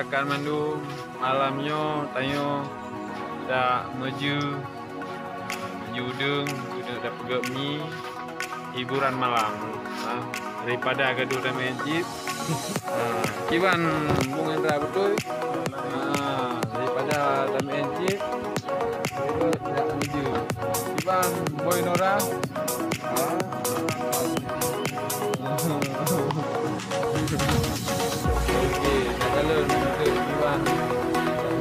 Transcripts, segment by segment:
masyarakat Bandung malamnya tanyo dak menuju udung dak pegak mi hiburan malam daripada gaduh dan masjid. Kiban Bung Hendra betul. Daripada dan masjid dak menuju Kiban Boy Nora. Okey, kalau untuk Kiban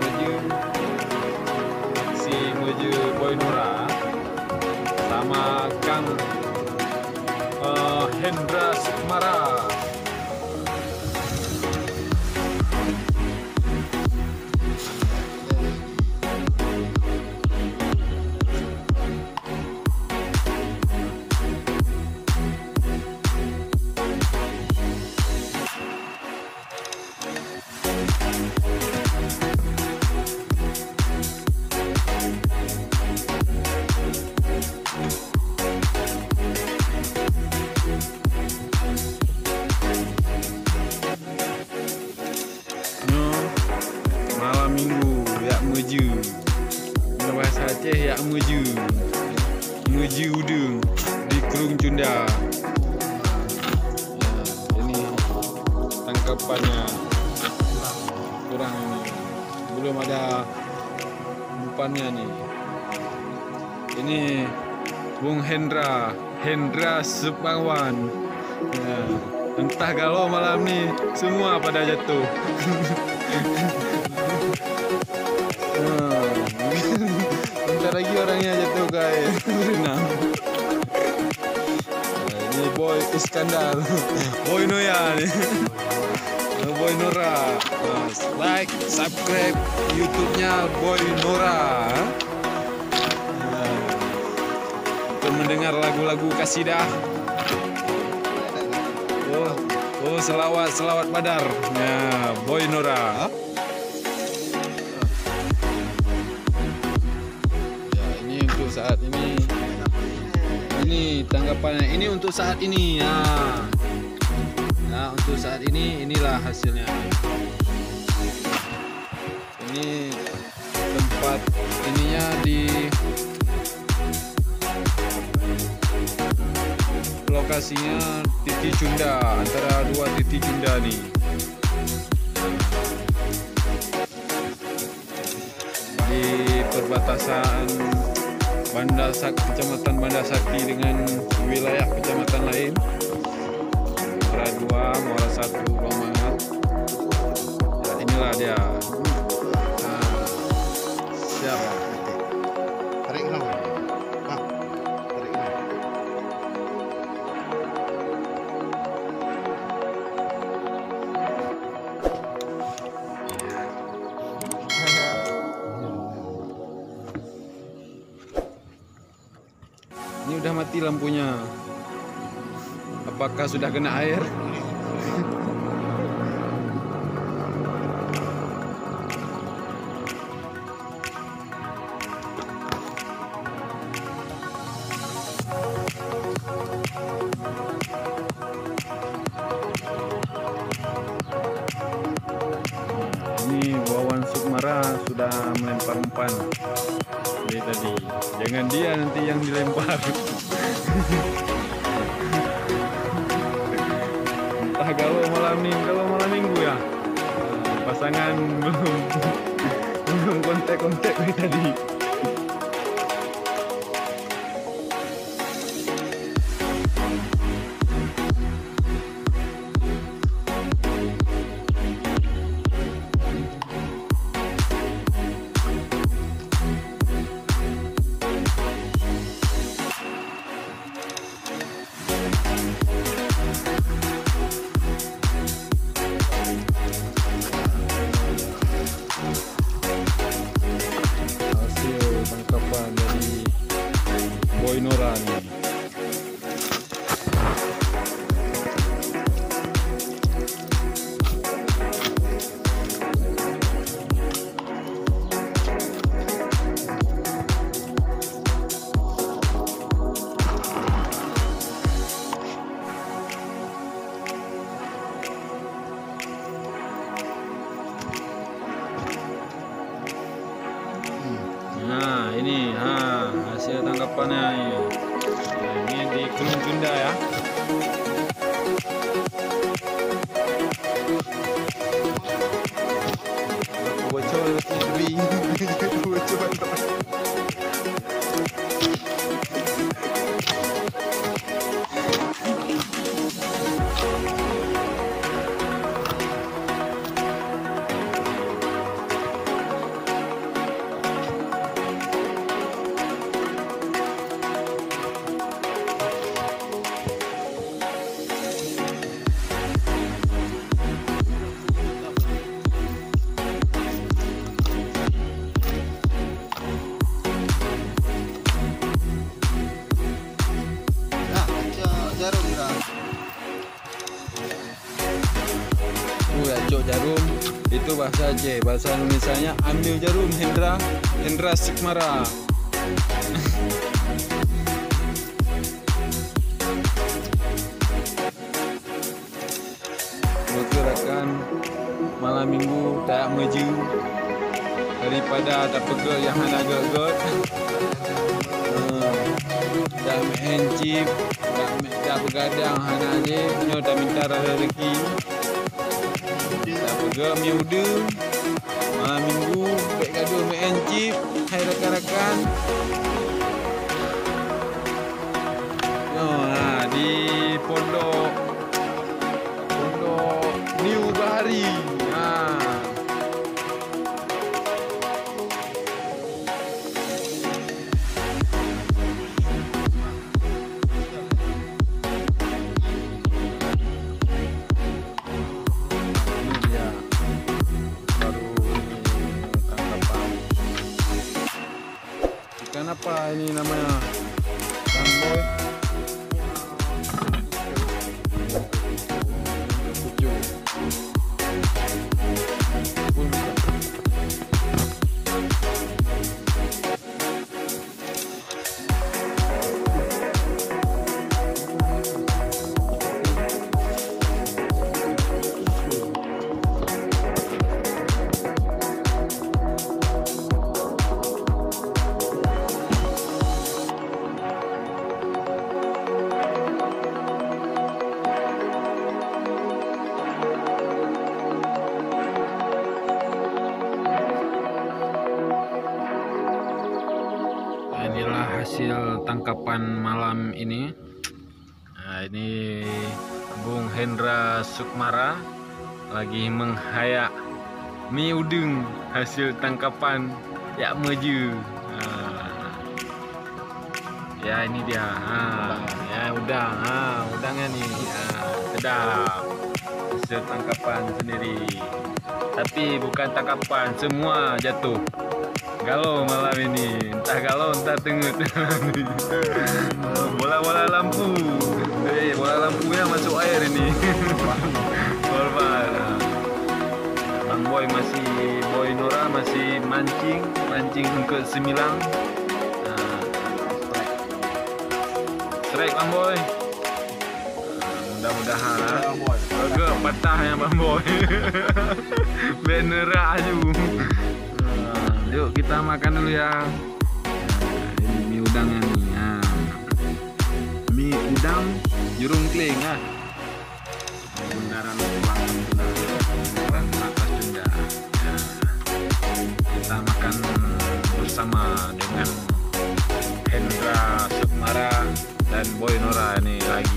menuju si menuju Boy Nora sama Kang Hendra Sukmara. Malam minggu yak menuju bahasa Aceh yak menuju udung di Kerung Cunda. Ini tangkapannya kurang ini, belum ada umpannya nih. Ini Bung Hendra Supawan. Entah kalau malam ni semua pada jatuh. Bentar lagi orangnya jatuh ke air berenang. Ini Boy Iskandar, Boy Noya ni, Boy Nora. Like, subscribe YouTube-nya Boy Nora. Untuk mendengar lagu-lagu kasidah. Oh, selawat Badar. Ya, Boy Nora. Ya, ini untuk saat ini. Ini tanggapannya. Ini untuk saat ini. Ya. Nah, untuk saat ini inilah hasilnya. Ini tempat ininya di lokasinya titik Cunda, antara dua titik Cunda nih. Di perbatasan Kecamatan Banda Sakti dengan wilayah kecamatan lain. Muara 2, Muara 1, Bangmangat. Ya, inilah dia. Siap. Tarik kenapa? Tarik kenapa? Ini udah mati lampunya. Apakah sudah kena air? Ini Wawan Sukmara sudah melempar umpan dari tadi. Jangan dia nanti yang dilempar. Entah kalau malam minggu ya. Pasangan belum kontak dari tadi. Hasil ini hasil tangkapannya ini. Ini di Gunung Tunda ya. Bocor TV. Bocor. Cok jarum itu bahasa Aceh, bahasa Indonesianya ambil jarum. Hendra Sukmara. Perkirakan malam minggu tak maju daripada tak pegel yang hana gegot. Tak main chip, tak begadang hana je, nyo tak minta rezeki. Tak pegel mi uda malam minggu baik gaduh main chip. Hai rakan-rakan. Di pondok New Bahari. Ikan apa ini namanya? Lamboy. Inilah hasil tangkapan malam ini. Ini Bung Hendra Sukmara lagi menghayak mi udang hasil tangkapan yak meju. Ya ini dia. Ya udang. Udangnya nih. Sedap. Hasil tangkapan sendiri. Tapi bukan tangkapan, semua jatuh. Galau malam ini, entah galau entah tengut. Bola-bola lampu, bola lampunya masuk air ini. Korban. Bang Boy Boy Nora masih mancing ke 9. Strike Bang Boy. Mudah-mudahan agak patah ya Bang Boy. Beneran aja. Yuk kita makan dulu ya. Ini mie udangnya nih. Mie udang jurung kling bundaran atas Tunda. Kita makan bersama dengan Hendra Sukmara dan Boy Nora ini lagi